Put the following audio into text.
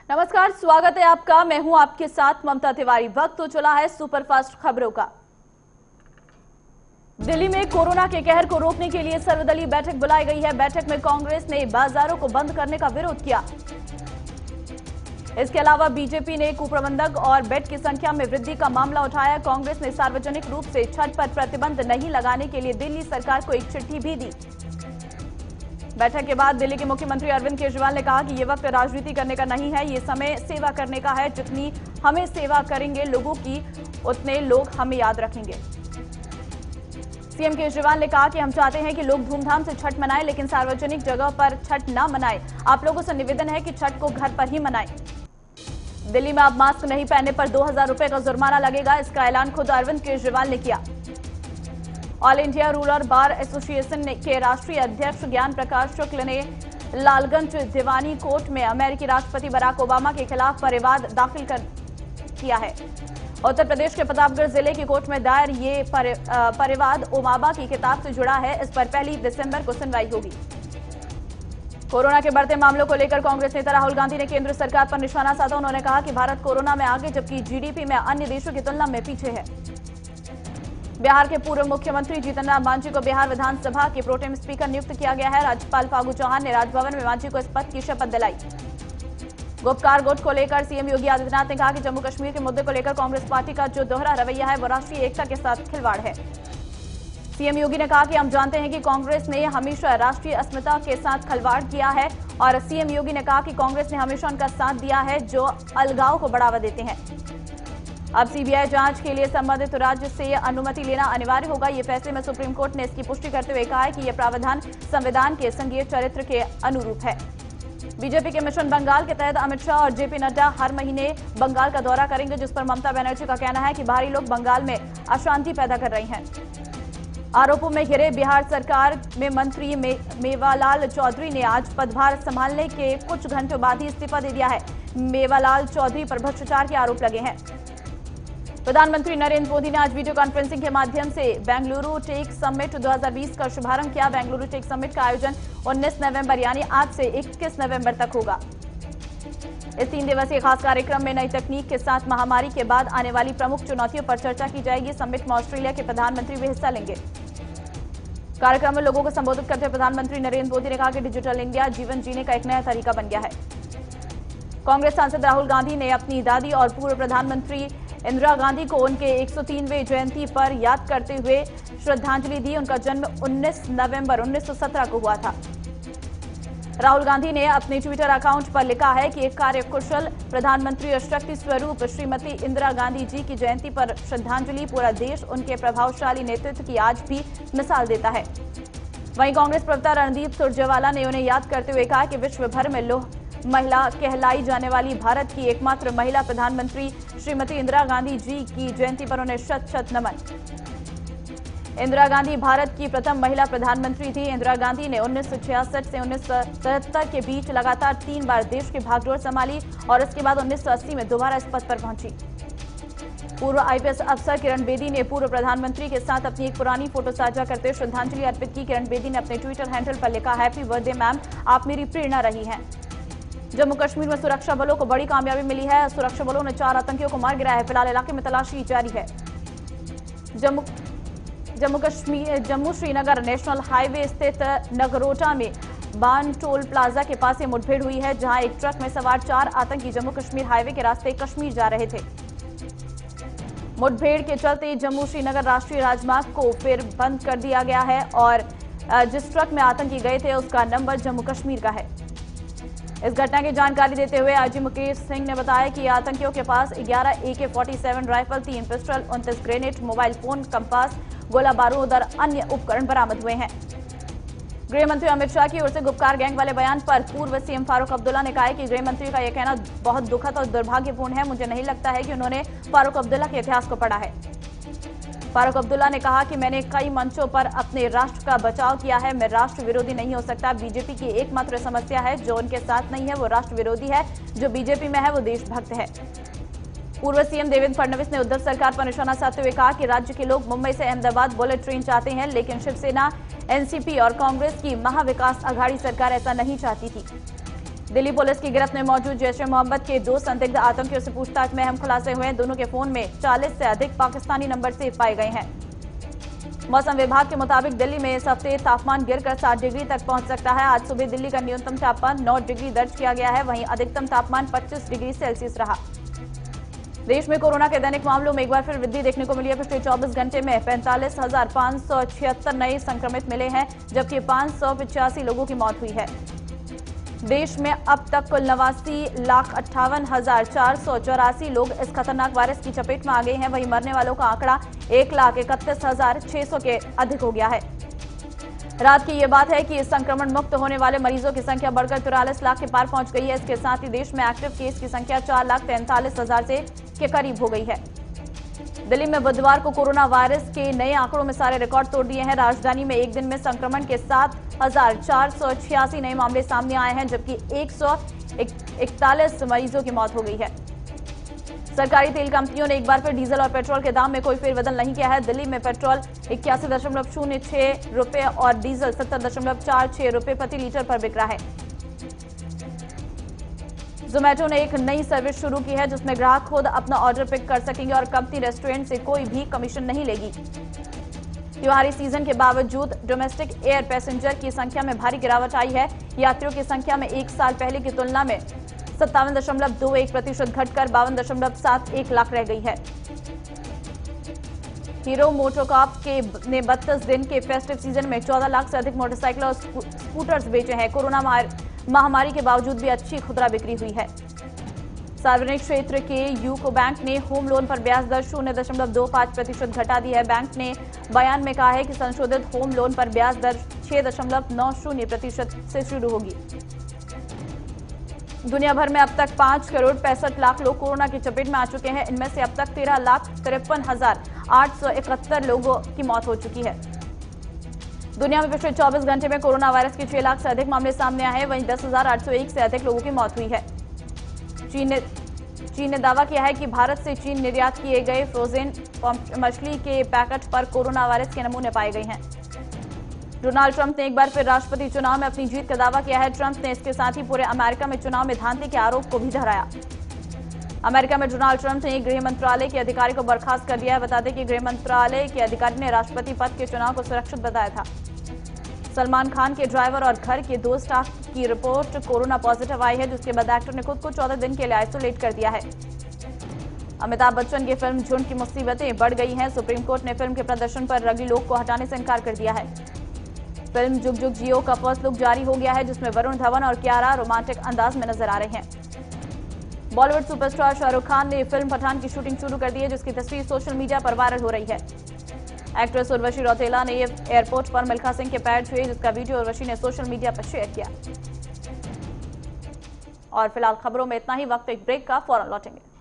नमस्कार, स्वागत है आपका। मैं हूं आपके साथ ममता तिवारी। वक्त तो चला है सुपरफास्ट खबरों का। दिल्ली में कोरोना के कहर को रोकने के लिए सर्वदलीय बैठक बुलाई गई है। बैठक में कांग्रेस ने बाजारों को बंद करने का विरोध किया। इसके अलावा बीजेपी ने कुप्रबंधक और बेड की संख्या में वृद्धि का मामला उठाया। कांग्रेस ने सार्वजनिक रूप से छठ पर प्रतिबंध नहीं लगाने के लिए दिल्ली सरकार को एक चिट्ठी भी दी। बैठक के बाद दिल्ली के मुख्यमंत्री अरविंद केजरीवाल ने कहा कि ये वक्त राजनीति करने का नहीं है, ये समय सेवा करने का है। जितनी हमें सेवा करेंगे लोगों की, उतने लोग हमें याद रखेंगे। सीएम केजरीवाल ने कहा कि हम चाहते हैं कि लोग धूमधाम से छठ मनाएं, लेकिन सार्वजनिक जगह पर छठ न मनाएं। आप लोगों से निवेदन है कि छठ को घर पर ही मनाएं। दिल्ली में अब मास्क नहीं पहनने पर 2000 रुपए का जुर्माना लगेगा। इसका ऐलान खुद अरविंद केजरीवाल ने किया। All India rural bar association के राष्ट्रीय अध्यक्ष ज्ञान प्रकाश शुक्ल ने लालगंज दीवानी कोर्ट में अमेरिकी राष्ट्रपति बराक ओबामा के खिलाफ परिवाद दाखिल किया है। उत्तर प्रदेश के प्रतापगढ़ जिले की कोर्ट में दायर ये परिवाद ओबामा की किताब से जुड़ा है। इस पर 1 दिसंबर को सुनवाई होगी। कोरोना के बढ़ते मामलों को लेकर कांग्रेस नेता राहुल गांधी ने केंद्र सरकार पर निशाना साधा। उन्होंने कहा कि भारत कोरोना में आगे, जबकि जीडीपी में अन्य देशों की तुलना में पीछे है। बिहार के पूर्व मुख्यमंत्री जीतन राम मांझी को बिहार विधानसभा के प्रोटेम स्पीकर नियुक्त किया गया है। राज्यपाल फागू चौहान ने राजभवन में मांझी को इस पद की शपथ दिलाई। गुप्कार गुट को लेकर सीएम योगी आदित्यनाथ ने कहा कि जम्मू कश्मीर के मुद्दे को लेकर कांग्रेस पार्टी का जो दोहरा रवैया है वो राष्ट्रीय एकता के साथ खिलवाड़ है। सीएम योगी ने कहा कि हम जानते हैं कि कांग्रेस ने हमेशा राष्ट्रीय अस्मिता के साथ खिलवाड़ किया है, और सीएम योगी ने कहा कि कांग्रेस ने हमेशा उनका साथ दिया है जो अलगाव को बढ़ावा देते हैं। अब सीबीआई जांच के लिए संबंधित राज्य से अनुमति लेना अनिवार्य होगा। ये फैसले में सुप्रीम कोर्ट ने इसकी पुष्टि करते हुए कहा है कि यह प्रावधान संविधान के संघीय चरित्र के अनुरूप है। बीजेपी के मिशन बंगाल के तहत अमित शाह और जेपी नड्डा हर महीने बंगाल का दौरा करेंगे, जिस पर ममता बनर्जी का कहना है कि बाहरी लोग बंगाल में अशांति पैदा कर रही हैं। आरोपों में घिरे बिहार सरकार में मंत्री मेवालाल चौधरी ने आज पदभार संभालने के कुछ घंटों बाद ही इस्तीफा दे दिया है। मेवालाल चौधरी पर भ्रष्टाचार के आरोप लगे हैं। प्रधानमंत्री नरेंद्र मोदी ने आज वीडियो कॉन्फ्रेंसिंग के माध्यम से बेंगलुरु टेक समिट 2020 का शुभारंभ किया। बेंगलुरु टेक समिट का आयोजन 19 नवंबर यानी आज से 21 नवंबर तक होगा। इस 3 दिवसीय खास कार्यक्रम में नई तकनीक के साथ महामारी के बाद आने वाली प्रमुख चुनौतियों पर चर्चा की जाएगी। समिट में ऑस्ट्रेलिया के प्रधानमंत्री भी हिस्सा लेंगे। कार्यक्रम में लोगों को संबोधित करते हुए प्रधानमंत्री नरेंद्र मोदी ने कहा कि डिजिटल इंडिया जीवन जीने का एक नया तरीका बन गया है। कांग्रेस सांसद राहुल गांधी ने अपनी दादी और पूर्व प्रधानमंत्री इंदिरा गांधी को उनके 103वें जयंती पर याद करते हुए श्रद्धांजलि दी। उनका जन्म 19 नवंबर 1917 को हुआ था। राहुल गांधी ने अपने ट्विटर अकाउंट पर लिखा है कि एक कार्यकुशल प्रधानमंत्री और शक्ति स्वरूप श्रीमती इंदिरा गांधी जी की जयंती पर श्रद्धांजलि। पूरा देश उनके प्रभावशाली नेतृत्व की आज भी मिसाल देता है। वहीं कांग्रेस प्रवक्ता रणदीप सुरजेवाला ने उन्हें याद करते हुए कहा कि विश्व भर में लौह महिला कहलाई जाने वाली भारत की एकमात्र महिला प्रधानमंत्री श्रीमती इंदिरा गांधी जी की जयंती पर उन्हें शत शत नमन। इंदिरा गांधी भारत की प्रथम महिला प्रधानमंत्री थी। इंदिरा गांधी ने 1966 से 1977 के बीच लगातार 3 बार देश की भागदौड़ संभाली और इसके बाद 1980 में दोबारा इस पद पर पहुंची। पूर्व आईपीएस अफसर किरण बेदी ने पूर्व प्रधानमंत्री के साथ अपनी एक पुरानी फोटो साझा करते हुए श्रद्धांजलि अर्पित की। किरण बेदी ने अपने ट्विटर हैंडल पर लिखा, हैप्पी बर्थडे मैम, आप मेरी प्रेरणा रही हैं। जम्मू कश्मीर में सुरक्षा बलों को बड़ी कामयाबी मिली है। सुरक्षा बलों ने 4 आतंकियों को मार गिराया है। फिलहाल इलाके में तलाशी जारी है। जम्मू श्रीनगर नेशनल हाईवे स्थित नगरोटा में बान टोल प्लाजा के पास ये मुठभेड़ हुई है, जहां एक ट्रक में सवार 4 आतंकी जम्मू कश्मीर हाईवे के रास्ते कश्मीर जा रहे थे। मुठभेड़ के चलते जम्मू श्रीनगर राष्ट्रीय राजमार्ग को फिर बंद कर दिया गया है और जिस ट्रक में आतंकी गए थे उसका नंबर जम्मू कश्मीर का है। इस घटना की जानकारी देते हुए आईजी मुकेश सिंह ने बताया कि आतंकियों के पास 11 AK-47 rifle, 3 pistol, 29 grenade, mobile phone, compass, गोला बारूद और अन्य उपकरण बरामद हुए हैं। गृह मंत्री अमित शाह की ओर से गुपकार गैंग वाले बयान पर पूर्व सीएम फारूक अब्दुल्ला ने कहा है कि गृह मंत्री का यह कहना बहुत दुखद और दुर्भाग्यपूर्ण है। मुझे नहीं लगता है कि उन्होंने फारूक अब्दुल्ला के इतिहास को पढ़ा है। फारूक अब्दुल्ला ने कहा कि मैंने कई मंचों पर अपने राष्ट्र का बचाव किया है। मैं राष्ट्र विरोधी नहीं हो सकता। बीजेपी की एकमात्र समस्या है जो उनके साथ नहीं है वो राष्ट्र विरोधी है, जो बीजेपी में है वो देशभक्त है। पूर्व सीएम देवेंद्र फडणवीस ने उद्धव सरकार पर निशाना साधते हुए कहा कि राज्य के लोग मुंबई से अहमदाबाद बुलेट ट्रेन चाहते हैं, लेकिन शिवसेना, एनसीपी और कांग्रेस की महाविकास आघाड़ी सरकार ऐसा नहीं चाहती थी। दिल्ली पुलिस की गिरफ्त में मौजूद जैश-ए-मोहम्मद के 2 संदिग्ध आतंकियों से पूछताछ में अहम खुलासे हुए हैं। दोनों के फोन में 40 से अधिक पाकिस्तानी नंबर सेव पाए गए हैं। मौसम विभाग के मुताबिक दिल्ली में इस हफ्ते तापमान गिरकर 7 डिग्री तक पहुंच सकता है। आज सुबह दिल्ली का न्यूनतम तापमान 9 डिग्री दर्ज किया गया है, वहीं अधिकतम तापमान 25 डिग्री सेल्सियस रहा। देश में कोरोना के दैनिक मामलों में एक बार फिर वृद्धि देखने को मिली है। पिछले 24 घंटे में 45,576 नए संक्रमित मिले हैं, जबकि 585 लोगों की मौत हुई है। देश में अब तक कुल 89,58,484 लोग इस खतरनाक वायरस की चपेट में आ गए हैं। वहीं मरने वालों का आंकड़ा 1,31,600 के अधिक हो गया है। रात की ये बात है कि इस संक्रमण मुक्त होने वाले मरीजों की संख्या बढ़कर 43 लाख के पार पहुंच गई है। इसके साथ ही देश में एक्टिव केस की संख्या 4,43,000 से के करीब हो गई है। दिल्ली में बुधवार को कोरोना वायरस के नए आंकड़ों में सारे रिकॉर्ड तोड़ दिए हैं। राजधानी में एक दिन में संक्रमण के 7,486 नए मामले सामने आए हैं, जबकि 141 मरीजों की मौत हो गई है। सरकारी तेल कंपनियों ने एक बार फिर डीजल और पेट्रोल के दाम में कोई फेरबदल नहीं किया है। दिल्ली में पेट्रोल 81.06 रुपए और डीजल 70.46 रुपए प्रति लीटर पर बिक रहा है। जोमेटो ने एक नई सर्विस शुरू की है, जिसमें ग्राहक खुद अपना ऑर्डर पिक कर सकेंगे और कंपनी रेस्टोरेंट से कोई भी कमीशन नहीं लेगी। त्योहारी सीजन के बावजूद डोमेस्टिक एयर पैसेंजर की संख्या में भारी गिरावट आई है। यात्रियों की संख्या में 1 साल पहले की तुलना में 57.21% घटकर 52.71 लाख रह गई है। हीरो मोटोकॉर्प ने 32 दिन के फेस्टिव सीजन में 14 लाख से अधिक मोटरसाइकिल और स्कूटर्स बेचे हैं। कोरोना महामारी के बावजूद भी अच्छी खुदरा बिक्री हुई है। सार्वजनिक क्षेत्र के यूको बैंक ने होम लोन पर ब्याज दर 0.25% घटा दी है। बैंक ने बयान में कहा है कि संशोधित होम लोन पर ब्याज दर 6.90% से शुरू होगी। दुनिया भर में अब तक 5,65,00,000 लोग कोरोना की चपेट में आ चुके हैं। इनमें से अब तक 13,53,871 लोगों की मौत हो चुकी है। दुनिया में पिछले 24 घंटे में कोरोना वायरस के 6 लाख से अधिक मामले सामने आए हैं, वहीं 10,801 से अधिक लोगों की मौत हुई है। चीन ने दावा किया है कि भारत से चीन निर्यात किए गए फ्रोजन मछली के पैकेट पर कोरोना वायरस के नमूने पाए गए हैं। डोनाल्ड ट्रंप ने एक बार फिर राष्ट्रपति चुनाव में अपनी जीत का दावा किया है। ट्रंप ने इसके साथ ही पूरे अमेरिका में चुनाव में धांधली के आरोप को भी दोहराया। अमेरिका में डोनाल्ड ट्रंप ने गृह मंत्रालय के अधिकारी को बर्खास्त कर दिया है। बता दें कि गृह मंत्रालय के अधिकारी ने राष्ट्रपति पद के चुनाव को सुरक्षित बताया था। सलमान खान के ड्राइवर और घर के 2 स्टाफ की रिपोर्ट कोरोना पॉजिटिव आई है, जिसके बाद एक्टर ने खुद को 14 दिन के लिए आइसोलेट कर दिया है। अमिताभ बच्चन की फिल्म झुंड की मुसीबतें बढ़ गई हैं। सुप्रीम कोर्ट ने फिल्म के प्रदर्शन पर रगी लोग को हटाने से इनकार कर दिया है। फिल्म जुग जुग जियो का फर्स्ट लुक जारी हो गया है, जिसमें वरुण धवन और कियारा रोमांटिक अंदाज में नजर आ रहे हैं। बॉलीवुड सुपरस्टार शाहरुख खान ने फिल्म पठान की शूटिंग शुरू कर दी है, जिसकी तस्वीर सोशल मीडिया पर वायरल हो रही है। एक्ट्रेस उर्वशी रौतेला ने एयरपोर्ट पर मिल्खा सिंह के पैर छुए, जिसका वीडियो उर्वशी ने सोशल मीडिया पर शेयर किया। और फिलहाल खबरों में इतना ही। वक्त एक ब्रेक का, फौरन लौटेंगे।